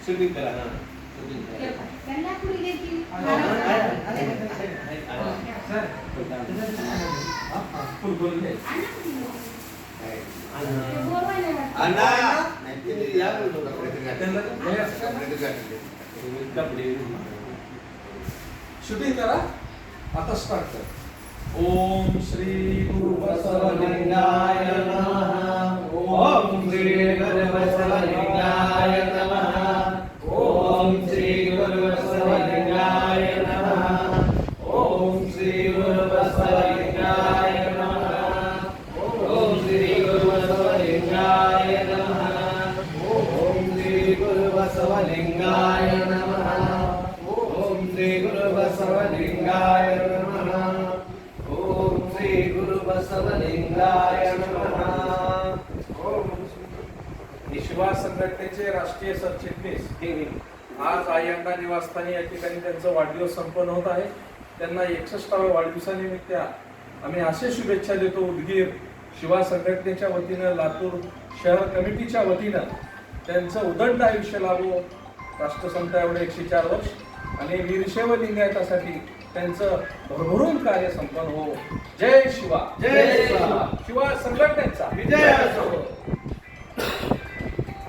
Shooting करा हा shooting करा त्यांना पुढे द्यायची सर फुल बोल दे अन्ना नाही या बोलतो कपडे शूटिंग करा आता स्टार्ट कर ओम श्री गुरु बसवलिंगाय नमः ओम श्री गुरु बसवलिंगाय नमः ओम श्री गुरु बसवलिंगाय नमः ओम श्री गुरु बसवलिंगाय नमः ओम श्री गुरु बसवलिंगाय नमः ओम श्री गुरु बसवलिंगाय नमः ओम श्री गुरु बसवलिंगाय नमः ओम श्री गुरु बसवलिंगाय नमः शिवा संघटनेचे राष्ट्रीय सरचिटणीस आज आयंडा निवासस्थानी या ठिकाणी त्यांचा वाढदिवस संपन्न होत आहे. त्यांना 61व्या वाढदिवसानिमित्त आम्ही असे शुभेच्छा देतो. उदगीर शिवा संघटनेच्या वतीनं लातूर शहर कमिटीच्या वतीनं त्यांचं उदंड आयुष्य लाभो. राष्ट्रसंत एवढे 104 वर्ष आणि वीरशैव लिंगायतासाठी त्यांचं भरभरून कार्य संपन्न हो. जय शिवा जय शिवा. शिवा संघटनेचा विजय असो.